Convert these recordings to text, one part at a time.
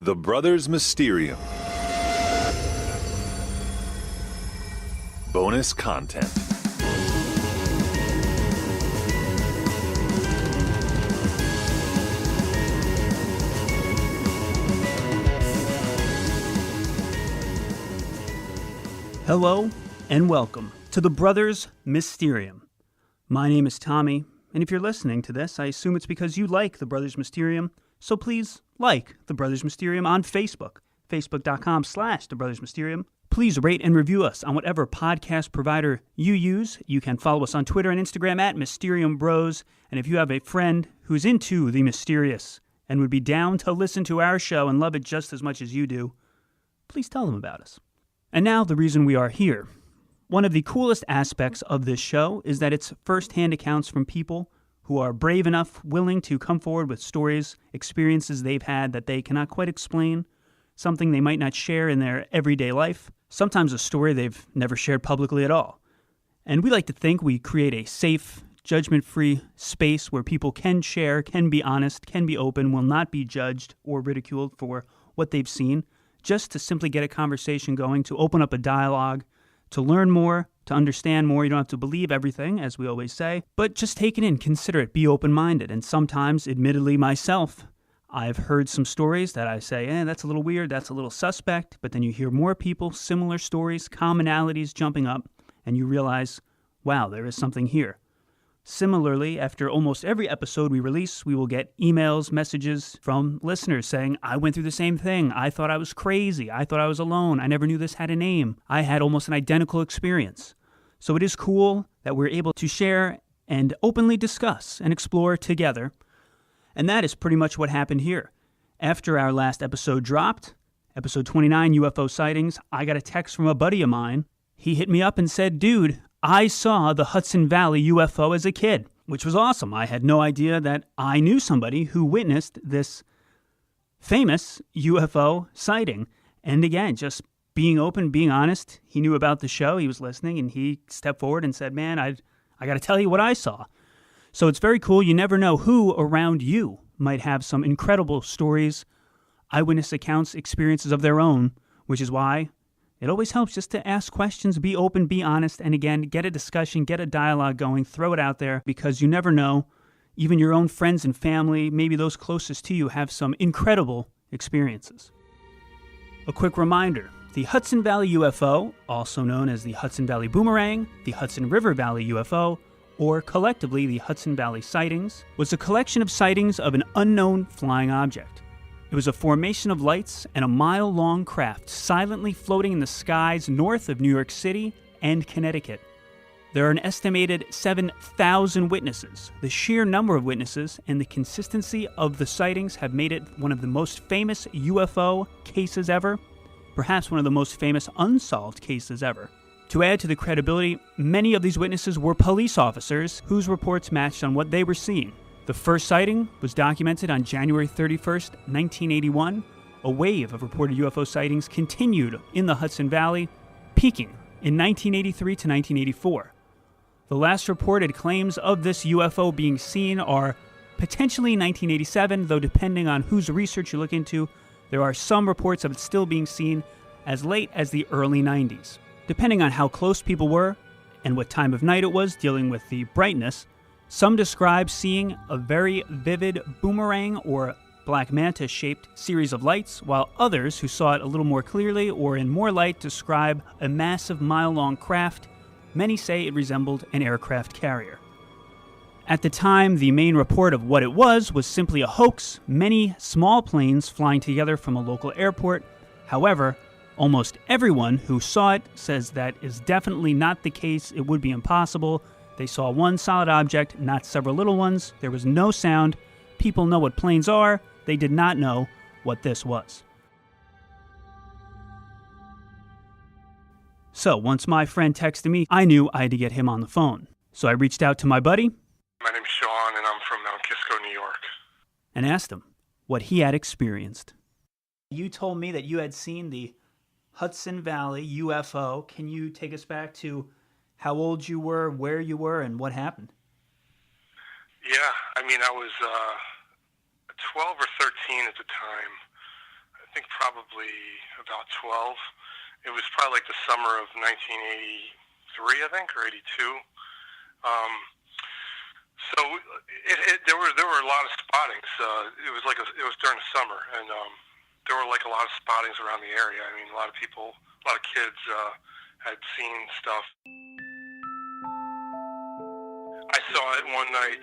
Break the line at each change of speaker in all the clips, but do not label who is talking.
The Brothers Mysterium. Bonus content.
Hello and welcome to The Brothers Mysterium. My name is Tommy, and if you're listening to this, I assume it's because you like The Brothers Mysterium, so please like The Brothers Mysterium on Facebook, facebook.com/The Brothers Mysterium. Please rate and review us on whatever podcast provider you use. You can follow us on Twitter and Instagram at Mysterium Bros, and if you have a friend who's into the mysterious and would be down to listen to our show and love it just as much as you do, please tell them about us. And now the reason we are here. One of the coolest aspects of this show is that it's first-hand accounts from people who are brave enough, willing to come forward with stories, experiences they've had that they cannot quite explain, something they might not share in their everyday life, sometimes a story they've never shared publicly at all. And we like to think we create a safe, judgment-free space where people can share, can be honest, can be open, will not be judged or ridiculed for what they've seen, just to simply get a conversation going, to open up a dialogue, to learn more, to understand more. You don't have to believe everything, as we always say, but just take it in, consider it, be open-minded. And sometimes, admittedly myself, I've heard some stories that I say, that's a little weird, that's a little suspect, but then you hear more people, similar stories, commonalities jumping up, and you realize, wow, there is something here. Similarly, after almost every episode we release, we will get emails, messages from listeners saying, I went through the same thing. I thought I was crazy. I thought I was alone. I never knew this had a name. I had almost an identical experience. So it is cool that we're able to share and openly discuss and explore together. And that is pretty much what happened here. After our last episode dropped, episode 29, UFO Sightings, I got a text from a buddy of mine. He hit me up and said, dude, I saw the Hudson Valley UFO as a kid, which was awesome. I had no idea that I knew somebody who witnessed this famous UFO sighting. And again, just being open, being honest, he knew about the show, he was listening, and he stepped forward and said, man, I got to tell you what I saw. So it's very cool. You never know who around you might have some incredible stories, eyewitness accounts, experiences of their own, which is why it always helps just to ask questions, be open, be honest, and again, get a discussion, get a dialogue going, throw it out there, because you never know. Even your own friends and family, maybe those closest to you, have some incredible experiences. A quick reminder, the Hudson Valley UFO, also known as the Hudson Valley Boomerang, the Hudson River Valley UFO, or collectively the Hudson Valley Sightings, was a collection of sightings of an unknown flying object. It was a formation of lights and a mile-long craft silently floating in the skies north of New York City and Connecticut. There are an estimated 7,000 witnesses. The sheer number of witnesses and the consistency of the sightings have made it one of the most famous UFO cases ever, perhaps one of the most famous unsolved cases ever. To add to the credibility, many of these witnesses were police officers whose reports matched on what they were seeing. The first sighting was documented on January 31st, 1981. A wave of reported UFO sightings continued in the Hudson Valley, peaking in 1983 to 1984. The last reported claims of this UFO being seen are potentially 1987, though depending on whose research you look into, there are some reports of it still being seen as late as the early 90s. Depending on how close people were and what time of night it was, dealing with the brightness, some describe seeing a very vivid boomerang or black manta-shaped series of lights, while others who saw it a little more clearly or in more light describe a massive mile-long craft. Many say it resembled an aircraft carrier. At the time, the main report of what it was simply a hoax, many small planes flying together from a local airport. However, almost everyone who saw it says that is definitely not the case. It would be impossible. They saw one solid object, not several little ones. There was no sound. People know what planes are. They did not know what this was. So once my friend texted me, I knew I had to get him on the phone. So I reached out to my buddy.
My name's Shawn, and I'm from Mount Kisco, New York.
And asked him what he had experienced. You told me that you had seen the Hudson Valley UFO. Can you take us back to how old you were, where you were, and what happened?
Yeah, I was 12 or 13 at the time. think probably about 12. It was probably like the summer of 1983, I think, or 82. So there were a lot of spottings. It was during the summer, and there were like a lot of spottings around the area. I mean, a lot of people, a lot of kids had seen stuff. I saw it one night.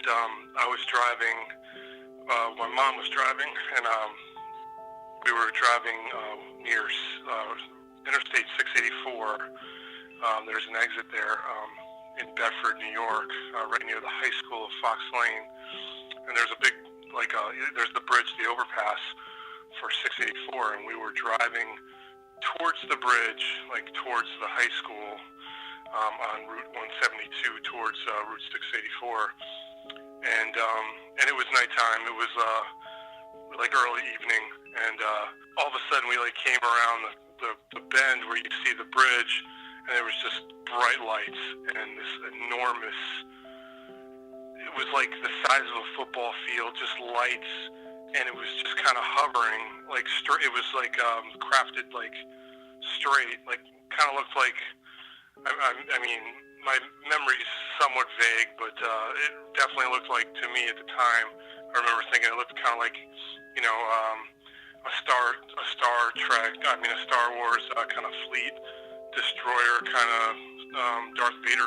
I was driving. My mom was driving, and we were driving near Interstate 684. There's an exit there in Bedford, New York, right near the high school of Fox Lane. And there's a big, there's the bridge, the overpass for 684, and we were driving towards the bridge, like towards the high school on Route 172 towards Route 684. And it was nighttime. It was like early evening, and all of a sudden we came around the bend where you see the bridge, and there was just bright lights and this enormous, it was like the size of a football field, just lights, and it was just kind of hovering, like straight. It was like crafted like straight, like kind of looked like, I mean, my memory's somewhat vague, but it definitely looked like, to me at the time, I remember thinking it looked kind of like, you know, a Star Wars kind of fleet destroyer, kind of Darth Vader,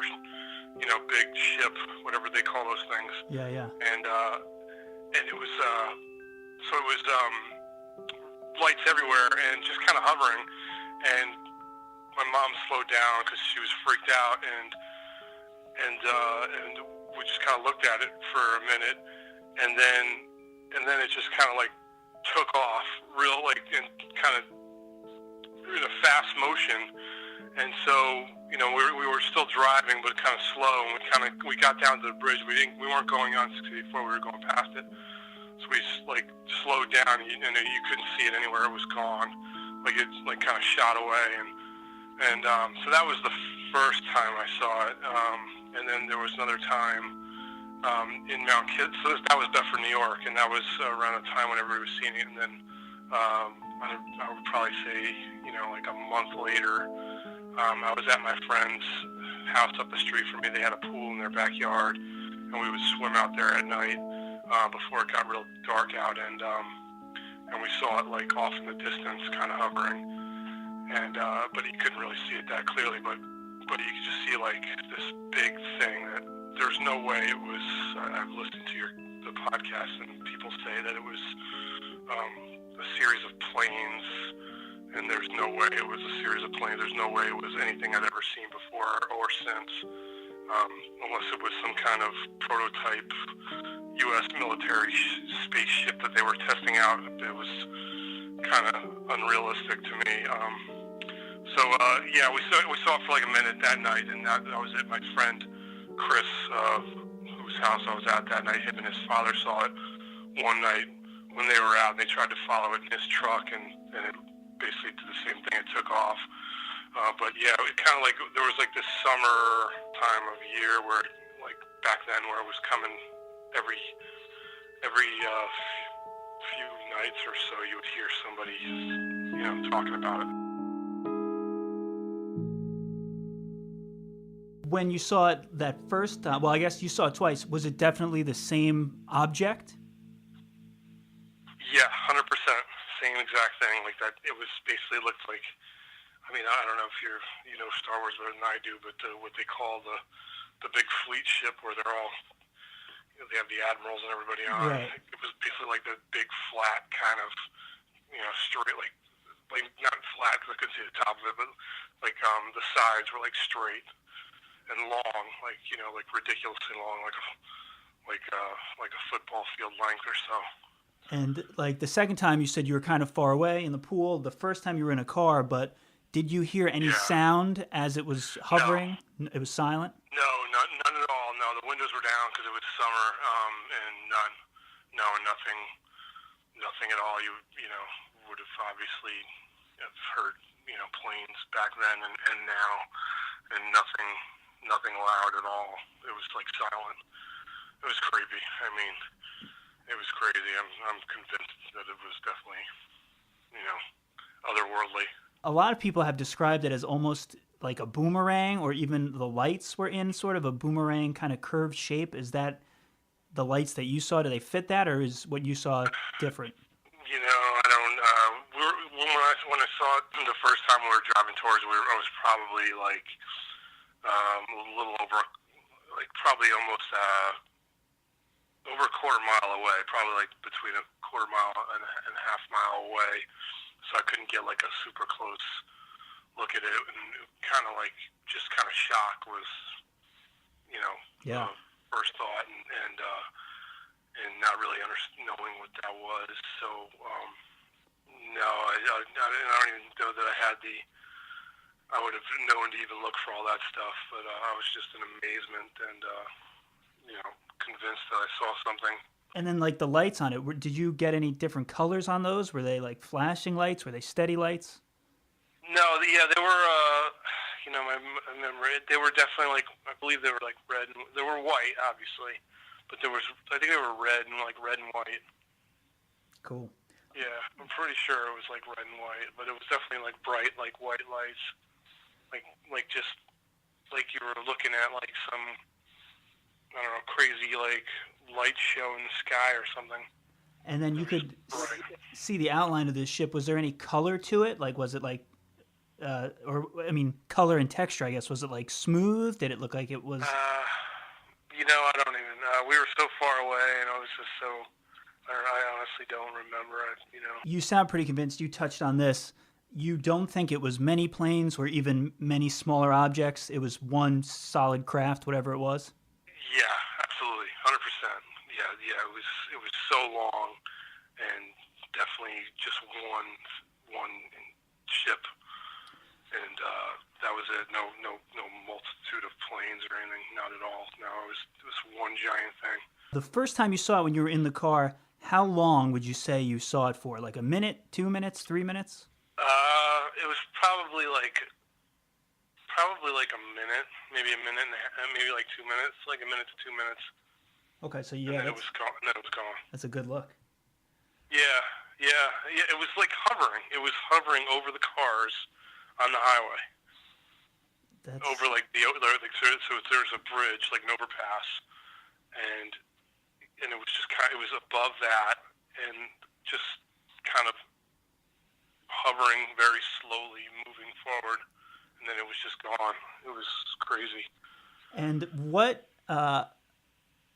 you know, big ship, whatever they call those things.
Yeah.
And it was so it was lights everywhere and just kind of hovering. And my mom slowed down because she was freaked out, and we just kind of looked at it for a minute, and then it just kind of like took off, real like in kind of in a fast motion. And so, you know, we were still driving, but kind of slow. And we got down to the bridge. We weren't going on 684. We were going past it. So we like slowed down, and you couldn't see it anywhere. It was gone. Like it's like kind of shot away. And so that was the first time I saw it. And then there was another time in Mount Kiss. So that was Bedford, New York, and that was around the time when everybody was seeing it. And then I would probably say, you know, like a month later, I was at my friend's house up the street from me. They had a pool in their backyard, and we would swim out there at night before it got real dark out, and we saw it like off in the distance, kind of hovering, and but you couldn't really see it that clearly, but you could just see like this big thing that there's no way it was. I've listened to the podcast, and people say that it was a series of planes. And there's no way it was a series of planes. There's no way it was anything I'd ever seen before or since, unless it was some kind of prototype U.S. military spaceship that they were testing out. It was kind of unrealistic to me. Yeah, we saw it for like a minute that night, and that was it. My friend Chris, whose house I was at that night, him and his father saw it one night when they were out. They tried to follow it in his truck, and it basically did the same thing. It took off. But yeah, it kind of like, there was like this summer time of year where, like back then, where it was coming every few nights or so, you would hear somebody, you know, talking about it.
When you saw it that first time, well, I guess you saw it twice, was it definitely the same object?
Yeah, 100%. Same exact thing. Like that, it was basically looked like, I mean, I don't know if you know Star Wars better than I do, but what they call the big fleet ship where they're all, you know, they have the admirals and everybody on.
Right.
It was basically like the big flat kind of, you know, straight, like not flat because I couldn't see the top of it, but like the sides were like straight and long, like, you know, like ridiculously long, like a football field length or so.
And like the second time you said you were kind of far away in the pool. The first time you were in a car, but did you hear any sound as it was hovering? No. It was silent?
No, none at all. No, the windows were down because it was summer, and none. No, nothing at all. You know, would have obviously heard, you know, planes back then and now, and nothing loud at all. It was like silent. It was creepy. I mean, it was crazy. I'm convinced that it was definitely, you know, otherworldly.
A lot of people have described it as almost like a boomerang, or even the lights were in sort of a boomerang kind of curved shape. Is that the lights that you saw? Do they fit that, or is what you saw different?
You know, I don't. When I saw it the first time we were driving towards, I was probably like a little over, like probably almost over a quarter mile away, probably like between a quarter mile and a half mile away. So I couldn't get like a super close look at it, and kind of like just kind of shock was, you know, first thought, and not really knowing what that was. So no, I don't even know that I would have known to even look for all that stuff. But I was just in amazement and you know, convinced that I saw something.
And then, like, the lights on it, did you get any different colors on those? Were they, like, flashing lights? Were they steady lights?
No, they were, you know, I remember, they were definitely, like, I believe they were, like, red. They were white, obviously, but I think they were red and white.
Cool.
Yeah, I'm pretty sure it was, like, red and white, but it was definitely, like, bright, like, white lights. Like just, like you were looking at, like, some, I don't know, crazy, like, light show in the sky or something.
And then you could see the outline of this ship. Was there any color to it? Like, was it like, color and texture, I guess. Was it like smooth? Did it look like it was?
You know, I don't even, we were so far away, and I was just so, I honestly don't remember it, you know.
You sound pretty convinced. You touched on this. You don't think it was many planes or even many smaller objects. It was one solid craft, whatever it was?
Yeah, absolutely, 100%. Yeah, it was so long, and definitely just one ship, and that was it. No multitude of planes or anything, not at all. No, it was one giant thing.
The first time you saw it when you were in the car, how long would you say you saw it for? Like a minute, 2 minutes, 3 minutes?
It was probably like a minute, maybe a minute and a half, maybe like 2 minutes, like a minute to 2 minutes.
Okay, so yeah,
and then it was gone.
That's a good look.
Yeah. It was like hovering. It was hovering over the cars on the highway. Over like so there's a bridge, like an overpass, and it was just it was above that, and just kind of hovering very slowly, moving forward, and then it was just gone. It was crazy.
And what?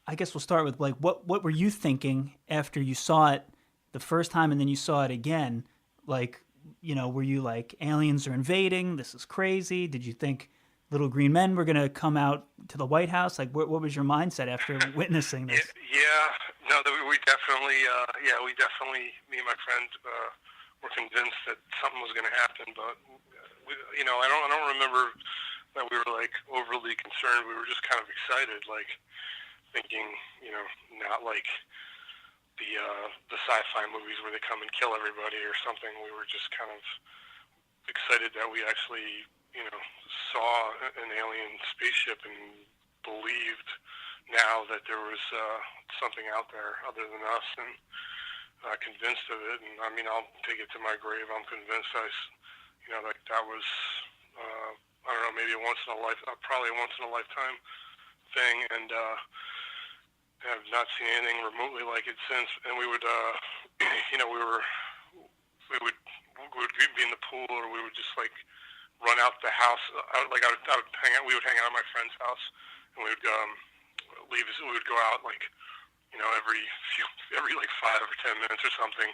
I guess we'll start with, like, what were you thinking after you saw it the first time and then you saw it again? Like, you know, were you like, aliens are invading, this is crazy? Did you think little green men were going to come out to the White House? Like, what was your mindset after witnessing this?
No, we definitely, me and my friend were convinced that something was going to happen, but, you know, I don't remember that we were, like, overly concerned. We were just kind of excited, like, thinking, you know, not like the sci-fi movies where they come and kill everybody or something. We were just kind of excited that we actually, you know, saw an alien spaceship and believed now that there was something out there other than us, and convinced of it. And I mean, I'll take it to my grave. I'm convinced you know, like that was, I don't know, maybe probably a once in a lifetime thing, and have not seen anything remotely like it since. And we would, you know, we would be in the pool, or we would just like run out the house. I would hang out. We would hang out at my friend's house, and we would leave. We would go out like, you know, every like 5 or 10 minutes or something,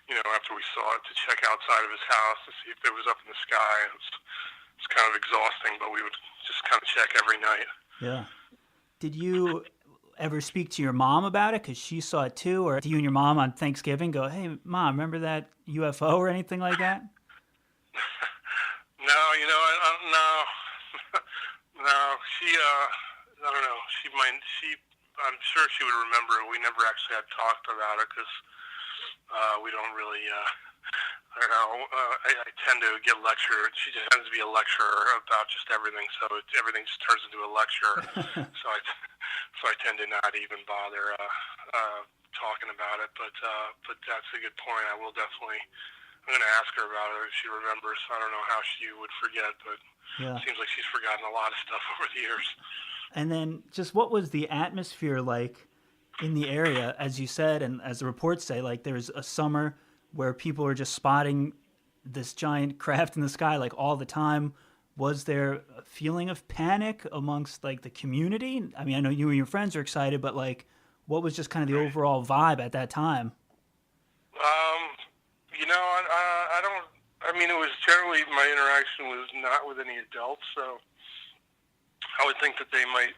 you know, after we saw it, to check outside of his house to see if it was up in the sky. It's kind of exhausting, but we would just kind of check every night.
Yeah. Did you ever speak to your mom about it, because she saw it too, or do you and your mom on Thanksgiving go, "Hey, Mom, remember that UFO," or anything like that?
No, you know, no. She, I don't know. I'm sure she would remember it. We never actually had talked about it because we don't really. I don't know. I tend to get lectured. She just tends to be a lecturer about just everything, so everything just turns into a lecture. So I tend to not even bother talking about it. But that's a good point. I will definitely I'm gonna ask her about it if she remembers. I don't know how she would forget, but
Yeah.
it seems like she's forgotten a lot of stuff over the years.
And then just what was the atmosphere like in the area, as you said, and as the reports say, like there's a summer where people are just spotting this giant craft in the sky like all the time. Was there a feeling of panic amongst like the community? I mean, I know you and your friends are excited, but like, what was just kind of the overall vibe at that time?
I don't. I mean, it was generally my interaction was not with any adults, so I would think that they might.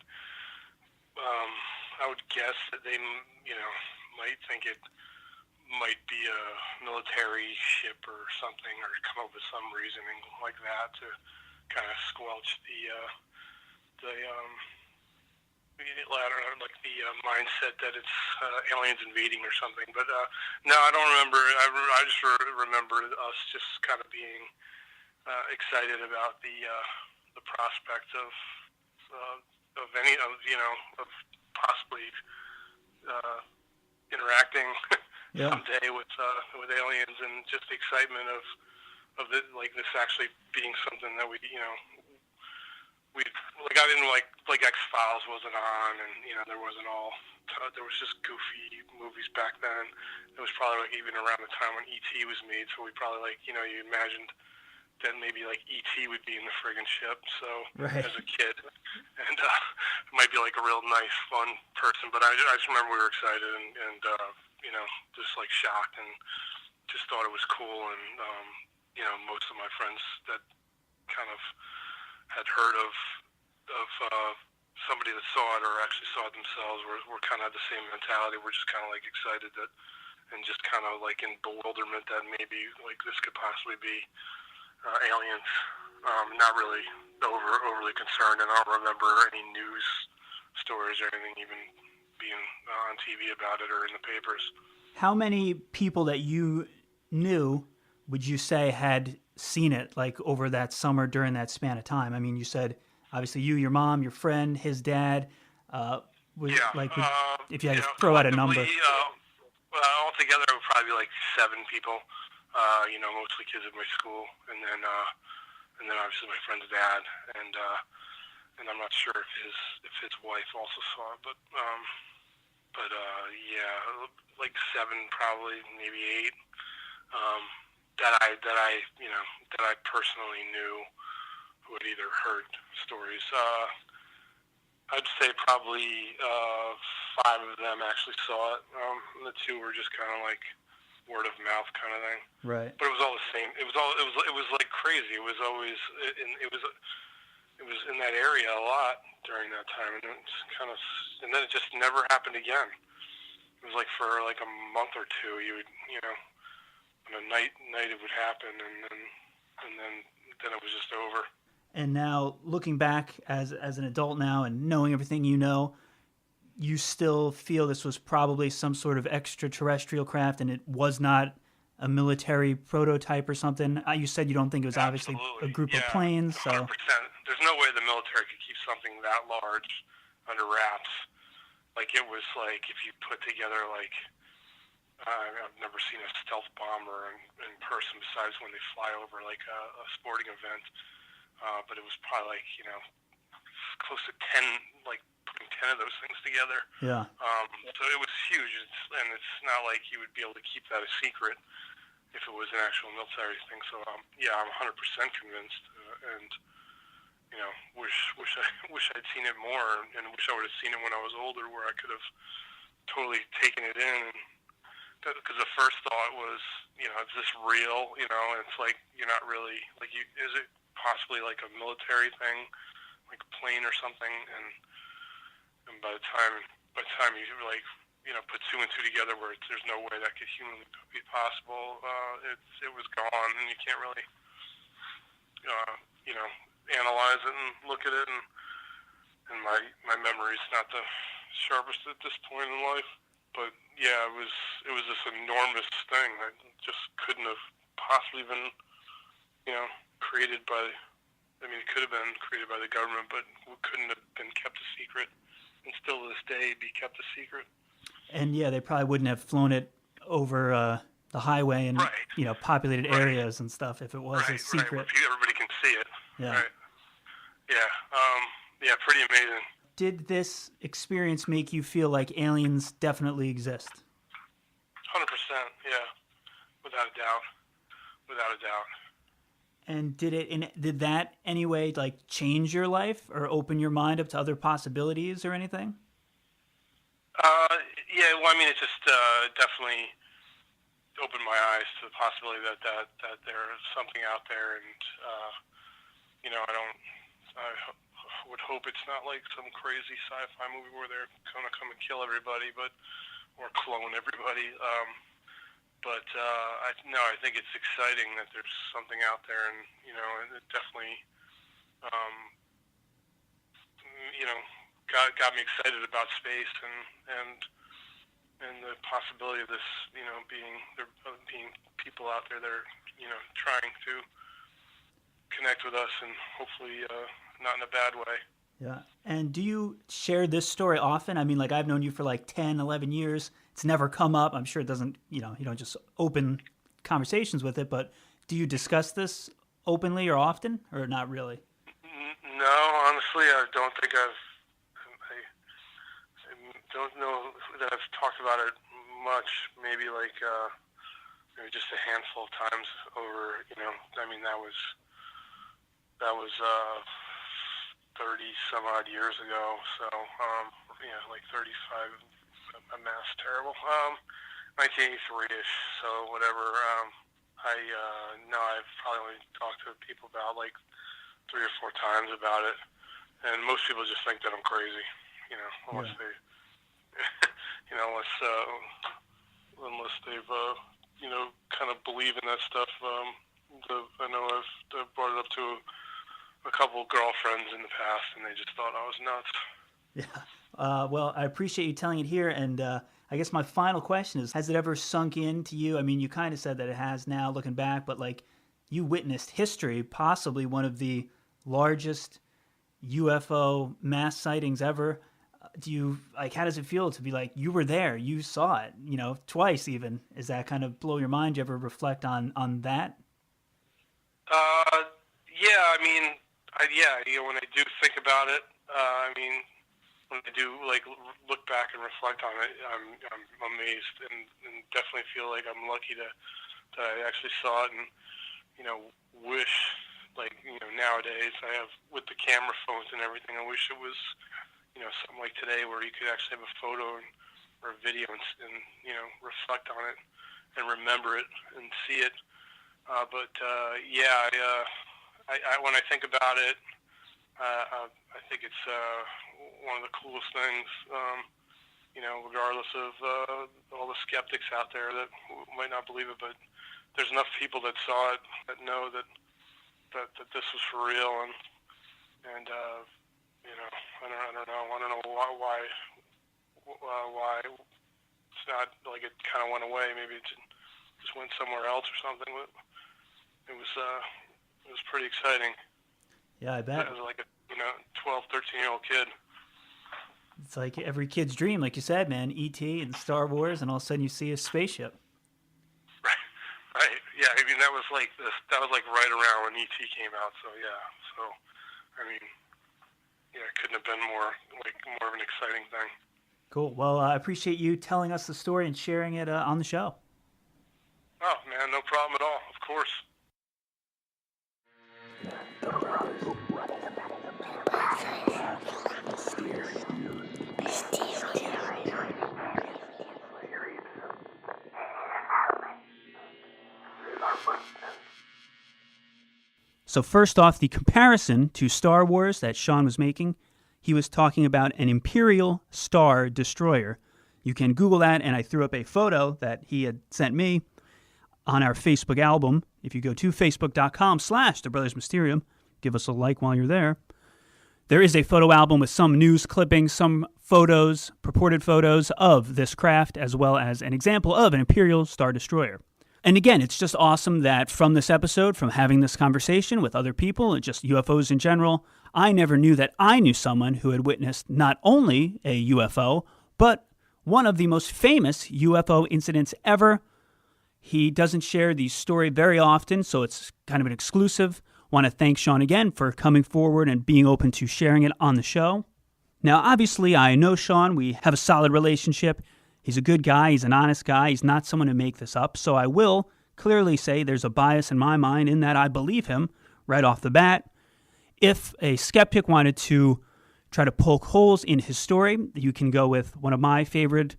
I would guess that they, might think it might be a military ship or something, or come up with some reasoning like that to kind of squelch the mindset that it's aliens invading or something. But no, I don't remember. I just remember us just kind of being excited about the prospect of possibly interacting someday with aliens, and just the excitement of this actually being something that we I didn't like X-Files wasn't on, and there wasn't there was just goofy movies back then. It was probably like even around the time when E.T. was made, so we probably you imagined that maybe like E.T. would be in the friggin' ship. So as a kid, and it might be like a real nice, fun person. But I just remember we were excited and just like shocked, and just thought it was cool. And most of my friends that kind of had heard of somebody that saw it or actually saw it themselves were kind of the same mentality. We're just kind of like excited that, and just kind of like in bewilderment that maybe like this could possibly be aliens. Not really overly concerned, and I don't remember any news stories or anything even being on TV about it or in the papers.
How many people that you knew would you say had seen it like over that summer during that span of time? I mean, you said obviously you, your mom, your friend, his dad. If you had to throw out a number.
Altogether, it would probably be like 7 people. Mostly kids at my school, and then obviously my friend's dad, and I'm not sure if his wife also saw it, but like 7 probably, maybe 8. That I personally knew who had either heard stories. I'd say probably 5 of them actually saw it. And the 2 were just kind of like word of mouth kind of thing.
Right.
But it was all the same. It was like crazy. It was always it was in that area a lot during that time, and and then it just never happened again. It was like for like a month or 2, you would on a night it would happen, and then it was just over.
And now looking back as an adult now and knowing everything you know, you still feel this was probably some sort of extraterrestrial craft, and it was not a military prototype or something. You said you don't think it was obviously a group of planes.
100%.
So
there's no way the military could keep something that large under wraps. Like it was like if you put together like I've never seen a stealth bomber in person besides when they fly over like a sporting event. But it was probably like close to 10, like putting 10 of those things together.
Yeah.
So it was huge, and it's not like you would be able to keep that a secret if it was an actual military thing. So I'm 100% convinced, and wish I'd seen it more, and wish I would have seen it when I was older, where I could have totally taken it in. Because the first thought was, is this real? And it's like you're not really like is it possibly like a military thing, like a plane or something? And by the time you like put 2 and 2 together, where there's no way that could humanly be possible, it was gone, and you can't really analyze it and look at it, and my memory's not the sharpest at this point in life. But yeah, it was this enormous thing that just couldn't have possibly been, created by. I mean, it could have been created by the government, but it couldn't have been kept a secret, and still to this day be kept a secret.
And yeah, they probably wouldn't have flown it over the highway and
Right.
populated
Right.
areas and stuff if it was a
Right,
secret.
where everybody can see it.
Yeah.
Right. Yeah. Yeah, pretty amazing.
Did this experience make you feel like aliens definitely exist?
100%. Yeah. Without a doubt. Without a doubt.
And did that anyway like change your life or open your mind up to other possibilities or anything?
Yeah. Well, I mean, it just definitely opened my eyes to the possibility that there's something out there, and I would hope it's not like some crazy sci-fi movie where they're gonna come and kill everybody, or clone everybody. I think it's exciting that there's something out there, and it definitely, got me excited about space and the possibility of this, there being people out there that are, trying to connect with us, and hopefully not in a bad way.
Yeah. And do you share this story often? I mean, like I've known you for like 10, 11 years. It's never come up. I'm sure it doesn't, you don't just open conversations with it, but do you discuss this openly or often or not really?
No, honestly, I don't think I don't know that I've talked about it much. Maybe maybe just a handful of times over, I mean, that was 30 some odd years ago. So, like 35, a mass terrible. 1983-ish. So whatever. I've probably only talked to people about like 3 or 4 times about it. And most people just think that I'm crazy, unless they, unless they've, kind of believe in that stuff. I know I've brought it up to a couple girlfriends in the past, and they just thought I was nuts.
Yeah. Well, I appreciate you telling it here. And I guess my final question is, has it ever sunk into you? I mean, you kind of said that it has now looking back, but like you witnessed history, possibly one of the largest UFO mass sightings ever. How does it feel to be like, you were there, you saw it, twice even? Is that kind of blow your mind? Do you ever reflect on that?
Yeah, I mean, when I do think about it, when I do look back and reflect on it, I'm amazed and definitely feel like I'm lucky that I actually saw it, and wish nowadays I have with the camera phones and everything. I wish it was something like today where you could actually have a photo or a video and reflect on it and remember it and see it. I when I think about it, I think it's one of the coolest things. Regardless of all the skeptics out there that might not believe it, but there's enough people that saw it that know that this was for real, and I don't know why it's not like it kind of went away. Maybe it just went somewhere else or something. But it was pretty exciting.
Yeah, I bet.
I was like a 12, 13-year-old kid.
It's like every kid's dream, like you said, man. E.T. and Star Wars, and all of a sudden you see a spaceship.
Right. Yeah. I mean, that was like right around when E.T. came out. So yeah. So I mean, yeah, it couldn't have been more of an exciting thing.
Cool. Well, I appreciate you telling us the story and sharing it on the show.
Oh man, no problem at all. Of course.
So first off, the comparison to Star Wars that Shawn was making, he was talking about an Imperial Star Destroyer. You can Google that, and I threw up a photo that he had sent me on our Facebook album. If you go to facebook.com/thebrothersmysterium, give us a like while you're there. There is a photo album with some news clippings, some photos, purported photos of this craft, as well as an example of an Imperial Star Destroyer. And again, it's just awesome that from this episode, from having this conversation with other people and just UFOs in general, I never knew that I knew someone who had witnessed not only a UFO, but one of the most famous UFO incidents ever, He doesn't share the story very often, so it's kind of an exclusive. Want to thank Shawn again for coming forward and being open to sharing it on the show. Now, obviously, I know Shawn. We have a solid relationship. He's a good guy. He's an honest guy. He's not someone to make this up. So I will clearly say there's a bias in my mind in that I believe him right off the bat. If a skeptic wanted to try to poke holes in his story, you can go with one of my favorite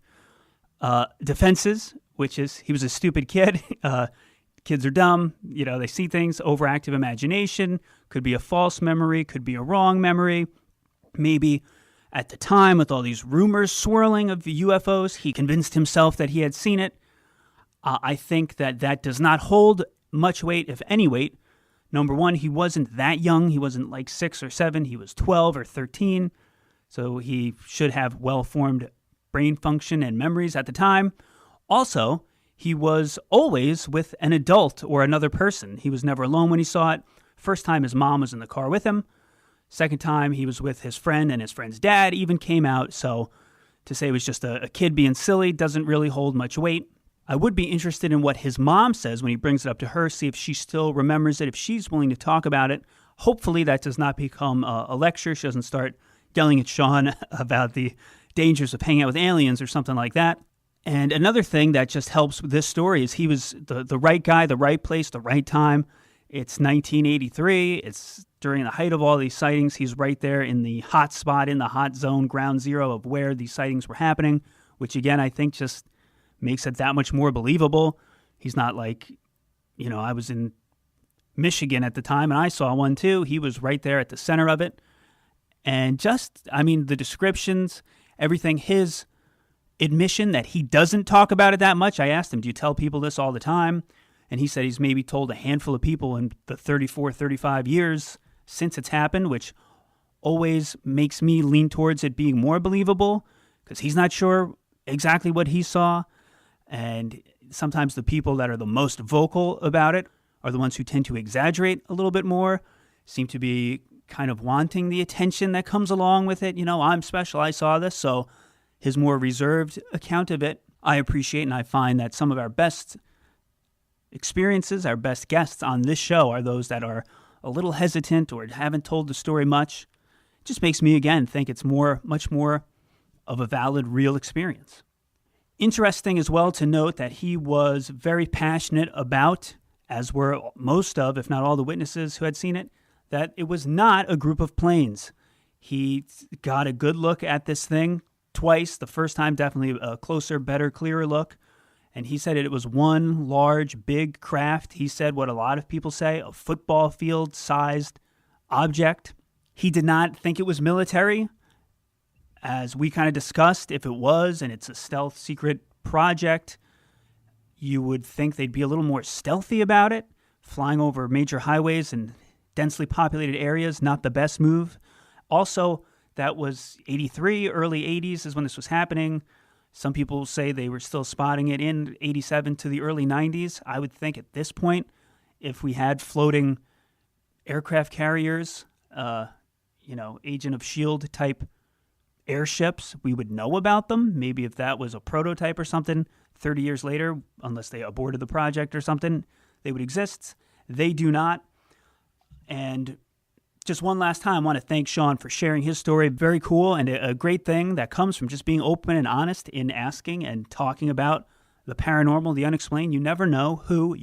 defenses, which is he was a stupid kid. Kids are dumb. They see things, overactive imagination, could be a false memory, could be a wrong memory. Maybe at the time, with all these rumors swirling of UFOs, he convinced himself that he had seen it. I think that does not hold much weight, if any weight. Number one, he wasn't that young. He wasn't like 6 or 7. He was 12 or 13. So he should have well-formed brain function and memories at the time. Also, he was always with an adult or another person. He was never alone when he saw it. First time, his mom was in the car with him. Second time, he was with his friend, and his friend's dad even came out. So to say it was just a kid being silly doesn't really hold much weight. I would be interested in what his mom says when he brings it up to her, see if she still remembers it, if she's willing to talk about it. Hopefully that does not become a lecture. She doesn't start yelling at Shawn about the dangers of hanging out with aliens or something like that. And another thing that just helps with this story is he was the right guy, the right place, the right time. It's 1983. It's during the height of all these sightings. He's right there in the hot spot, in the hot zone, ground zero of where these sightings were happening, which again, I think just makes it that much more believable. He's not like, I was in Michigan at the time and I saw one too. He was right there at the center of it. And the descriptions, everything, his admission that he doesn't talk about it that much. I asked him, do you tell people this all the time? And he said he's maybe told a handful of people in the 34, 35 years since it's happened, which always makes me lean towards it being more believable because he's not sure exactly what he saw. And sometimes the people that are the most vocal about it are the ones who tend to exaggerate a little bit more, seem to be kind of wanting the attention that comes along with it. I'm special, I saw this. So his more reserved account of it, I appreciate, and I find that some of our best experiences, our best guests on this show are those that are a little hesitant or haven't told the story much. It just makes me, again, think it's much more of a valid, real experience. Interesting as well to note that he was very passionate about, as were most of, if not all the witnesses who had seen it, that it was not a group of planes. He got a good look at this thing twice. The first time, definitely a closer, better, clearer look. And he said it was one large, big craft. He said what a lot of people say, a football field-sized object. He did not think it was military. As we kind of discussed, if it was, and it's a stealth secret project, you would think they'd be a little more stealthy about it. Flying over major highways and densely populated areas, not the best move. Also, that was 83, early 80s is when this was happening. Some people say they were still spotting it in 87 to the early 90s. I would think at this point, if we had floating aircraft carriers, Agent of S.H.I.E.L.D. type airships, we would know about them. Maybe if that was a prototype or something, 30 years later, unless they aborted the project or something, they would exist. They do not. And just one last time, I want to thank Shawn for sharing his story. Very cool and a great thing that comes from just being open and honest in asking and talking about the paranormal, the unexplained. You never know who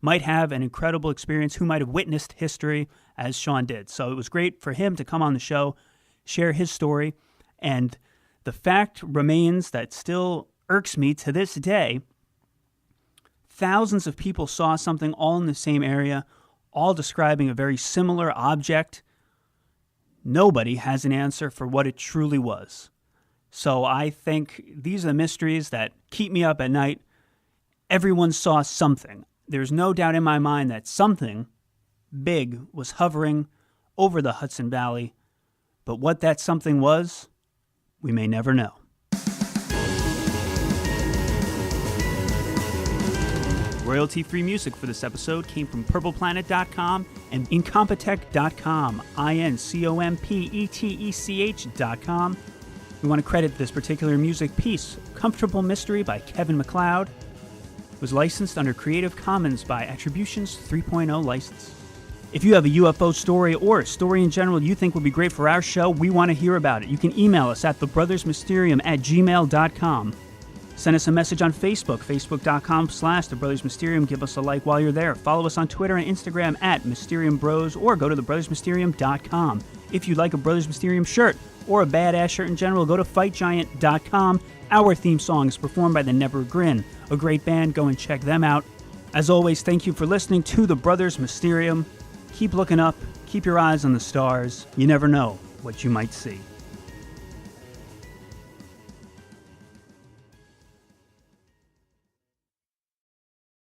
might have an incredible experience, who might have witnessed history as Shawn did. So it was great for him to come on the show, share his story. And the fact remains that still irks me to this day. Thousands of people saw something all in the same area, all describing a very similar object. Nobody has an answer for what it truly was. So I think these are the mysteries that keep me up at night. Everyone saw something. There's no doubt in my mind that something big was hovering over the Hudson Valley. But what that something was, we may never know. Royalty-free music for this episode came from purpleplanet.com and incompetech.com, incompetech.com. We want to credit this particular music piece, Comfortable Mystery by Kevin MacLeod. It was licensed under Creative Commons by Attributions 3.0 license. If you have a UFO story or a story in general you think would be great for our show, we want to hear about it. You can email us at thebrothersmysterium@gmail.com. Send us a message on Facebook, facebook.com/thebrothersmysterium. Give us a like while you're there. Follow us on Twitter and Instagram at Mysterium Bros, or go to thebrothersmysterium.com. If you'd like a Brothers Mysterium shirt or a badass shirt in general, go to fightgiant.com. Our theme song is performed by the Never Grin, a great band. Go and check them out. As always, thank you for listening to the Brothers Mysterium. Keep looking up, keep your eyes on the stars. You never know what you might see.